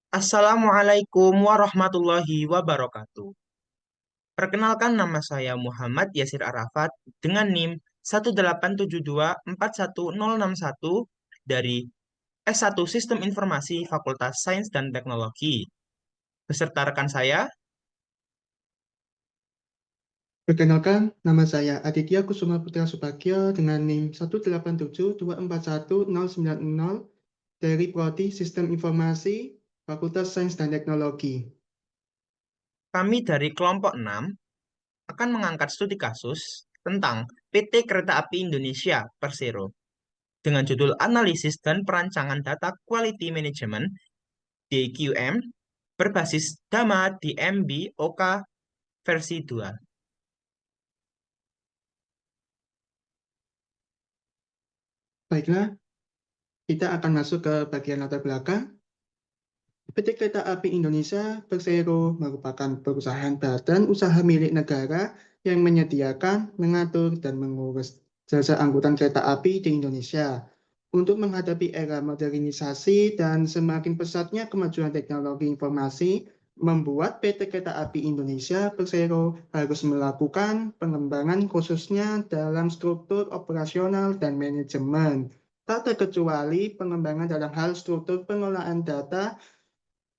Assalamualaikum warahmatullahi wabarakatuh. Perkenalkan nama saya Muhammad Yasir Arafat dengan NIM 187241061 dari S1 Sistem Informasi Fakultas Sains dan Teknologi. Beserta rekan saya, Perkenalkan, nama saya Aditya Kusuma Putra Subagyo dengan NIM 187241090 dari Prodi Sistem Informasi Fakultas Sains dan Teknologi. kami dari kelompok 6 akan mengangkat studi kasus tentang PT Kereta Api Indonesia Persero dengan judul Analisis dan Perancangan Data Quality Management DQM berbasis Dama DMB OK versi 2. Baiklah, kita akan masuk ke bagian latar belakang. PT Kereta Api Indonesia Persero merupakan perusahaan badan usaha milik negara yang menyediakan, mengatur, dan mengurus jasa angkutan kereta api di Indonesia. Untuk menghadapi era modernisasi dan semakin pesatnya kemajuan teknologi informasi, membuat PT Kereta Api Indonesia Persero harus melakukan pengembangan khususnya dalam struktur operasional dan manajemen. Tak terkecuali pengembangan dalam hal struktur pengolahan data,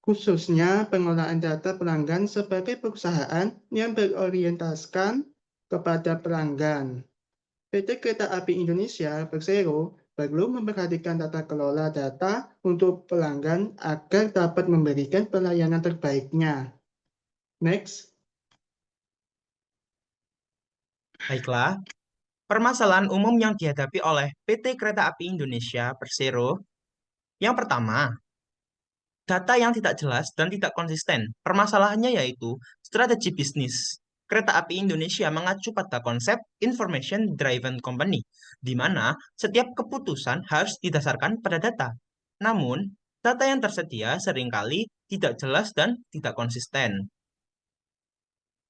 khususnya pengolahan data pelanggan sebagai perusahaan yang berorientaskan kepada pelanggan. PT Kereta Api Indonesia Persero perlu memperhatikan tata kelola data untuk pelanggan agar dapat memberikan pelayanan terbaiknya. Next. Baiklah, permasalahan umum yang dihadapi oleh PT Kereta Api Indonesia Persero yang pertama, data yang tidak jelas dan tidak konsisten. Permasalahannya yaitu strategi bisnis. Kereta Api Indonesia mengacu pada konsep Information Driven Company, di mana setiap keputusan harus didasarkan pada data. Namun, data yang tersedia seringkali tidak jelas dan tidak konsisten.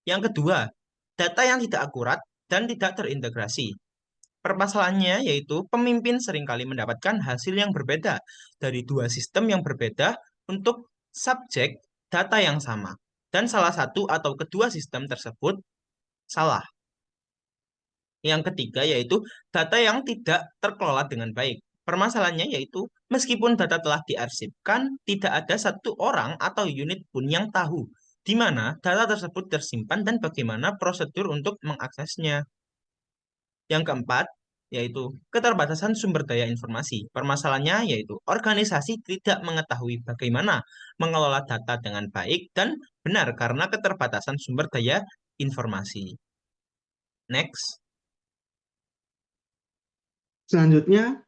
Yang kedua, data yang tidak akurat dan tidak terintegrasi. Permasalahannya yaitu pemimpin seringkali mendapatkan hasil yang berbeda dari dua sistem yang berbeda untuk subjek data yang sama. Dan salah satu atau kedua sistem tersebut salah. Yang ketiga yaitu data yang tidak terkelola dengan baik. Permasalahannya yaitu meskipun data telah diarsipkan, tidak ada satu orang atau unit pun yang tahu di mana data tersebut tersimpan dan bagaimana prosedur untuk mengaksesnya. Yang keempat, yaitu keterbatasan sumber daya informasi. Permasalahannya yaitu organisasi tidak mengetahui bagaimana mengelola data dengan baik dan benar karena keterbatasan sumber daya informasi. Next. Selanjutnya,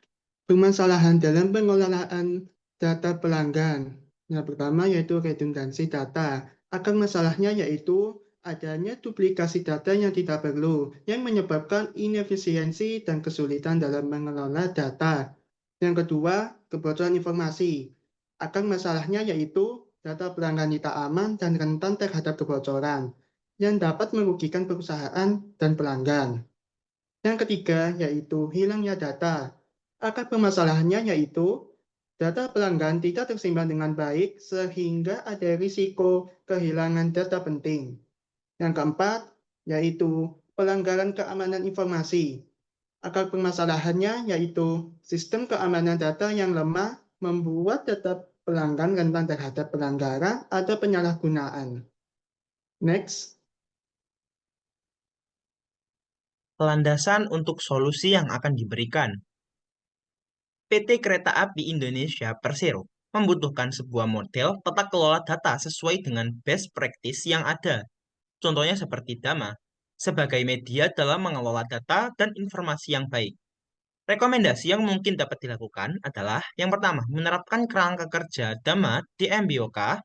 permasalahan dalam pengelolaan data pelanggan. Yang pertama yaitu redundansi data. Akar masalahnya yaitu adanya duplikasi data yang tidak perlu, yang menyebabkan inefisiensi dan kesulitan dalam mengelola data. Yang kedua, kebocoran informasi. Akar masalahnya yaitu data pelanggan tidak aman dan rentan terhadap kebocoran, yang dapat merugikan perusahaan dan pelanggan. Yang ketiga yaitu hilangnya data. Akar permasalahannya yaitu data pelanggan tidak tersimpan dengan baik sehingga ada risiko kehilangan data penting. Yang keempat yaitu pelanggaran keamanan informasi. Akar permasalahannya yaitu sistem keamanan data yang lemah membuat data pelanggan rentan terhadap pelanggaran atau penyalahgunaan. Next. Landasan untuk solusi yang akan diberikan. PT Kereta Api Indonesia Persero membutuhkan sebuah model tata kelola data sesuai dengan best practice yang ada. Contohnya seperti Dama, sebagai media dalam mengelola data dan informasi yang baik. Rekomendasi yang mungkin dapat dilakukan adalah yang pertama, menerapkan kerangka kerja Dama di MBOK,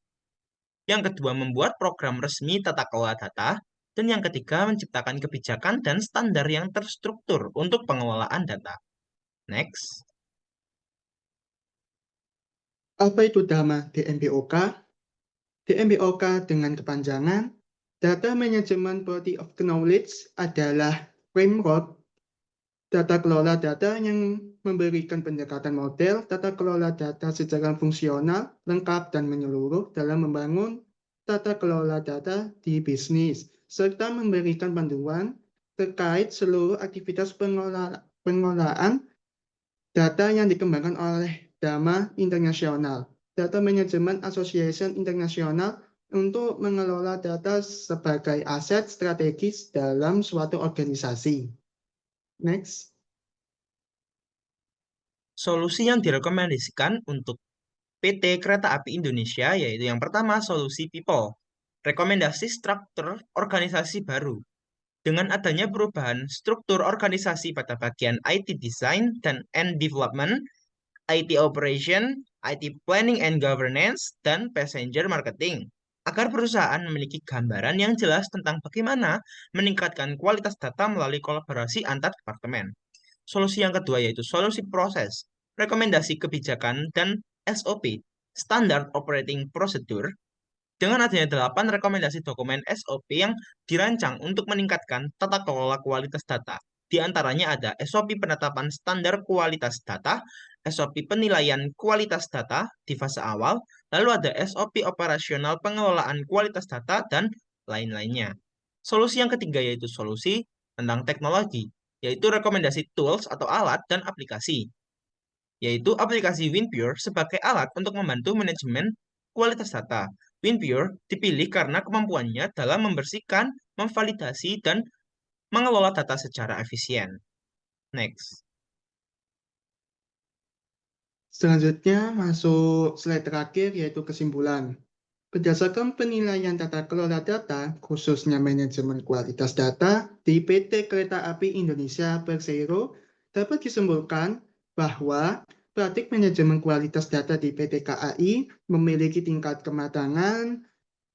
yang kedua, membuat program resmi tata kelola data, dan yang ketiga, menciptakan kebijakan dan standar yang terstruktur untuk pengelolaan data. Next. Apa itu Dharma DMBOK? DMBOK dengan kepanjangan Data Management Body of Knowledge adalah framework Tata kelola data yang memberikan pendekatan model, tata kelola data secara fungsional, lengkap, dan menyeluruh dalam membangun tata kelola data di bisnis, serta memberikan panduan terkait seluruh aktivitas pengolahan data yang dikembangkan oleh Dama Internasional, Data Management Association Internasional, untuk mengelola data sebagai aset strategis dalam suatu organisasi. Next. Solusi yang direkomendasikan untuk PT Kereta Api Indonesia yaitu yang pertama solusi people. Rekomendasi struktur organisasi baru. Dengan adanya perubahan struktur organisasi pada bagian IT Design dan Development, IT Operation, IT Planning and Governance, dan Passenger Marketing, agar perusahaan memiliki gambaran yang jelas tentang bagaimana meningkatkan kualitas data melalui kolaborasi antar departemen. Solusi yang kedua yaitu solusi proses, rekomendasi kebijakan, dan SOP, Standard Operating Procedure. Dengan adanya 8 rekomendasi dokumen SOP yang dirancang untuk meningkatkan tata kelola kualitas data. Di antaranya ada SOP penetapan standar kualitas data, SOP penilaian kualitas data di fase awal, lalu ada SOP operasional pengelolaan kualitas data, dan lain-lainnya. Solusi yang ketiga yaitu solusi tentang teknologi, yaitu rekomendasi tools atau alat dan aplikasi, yaitu aplikasi WinPure sebagai alat untuk membantu manajemen kualitas data. WinPure dipilih karena kemampuannya dalam membersihkan, memvalidasi, dan mengelola data secara efisien. Next. Selanjutnya masuk slide terakhir yaitu kesimpulan. Berdasarkan penilaian tata kelola data, khususnya manajemen kualitas data di PT Kereta Api Indonesia Persero, dapat disimpulkan bahwa praktik manajemen kualitas data di PT KAI memiliki tingkat kematangan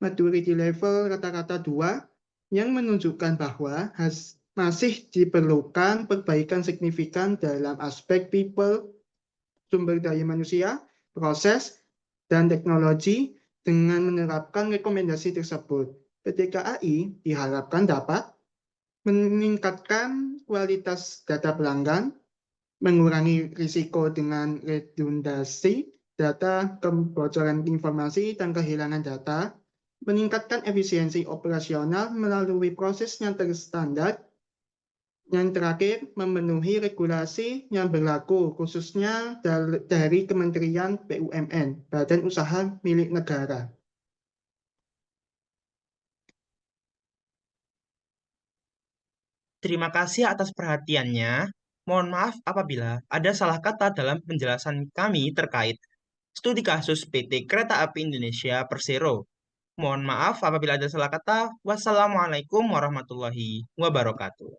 maturity level rata-rata 2 yang menunjukkan bahwa masih diperlukan perbaikan signifikan dalam aspek people, sumber daya manusia, proses, dan teknologi dengan menerapkan rekomendasi tersebut. PT KAI diharapkan dapat meningkatkan kualitas data pelanggan, mengurangi risiko dengan redundasi data, kebocoran informasi, dan kehilangan data, meningkatkan efisiensi operasional melalui proses yang terstandar. Yang terakhir, memenuhi regulasi yang berlaku, khususnya dari Kementerian BUMN, Badan Usaha Milik Negara. Terima kasih atas perhatiannya. Mohon maaf apabila ada salah kata dalam penjelasan kami terkait studi kasus PT Kereta Api Indonesia Persero. Mohon maaf apabila ada salah kata. Wassalamualaikum warahmatullahi wabarakatuh.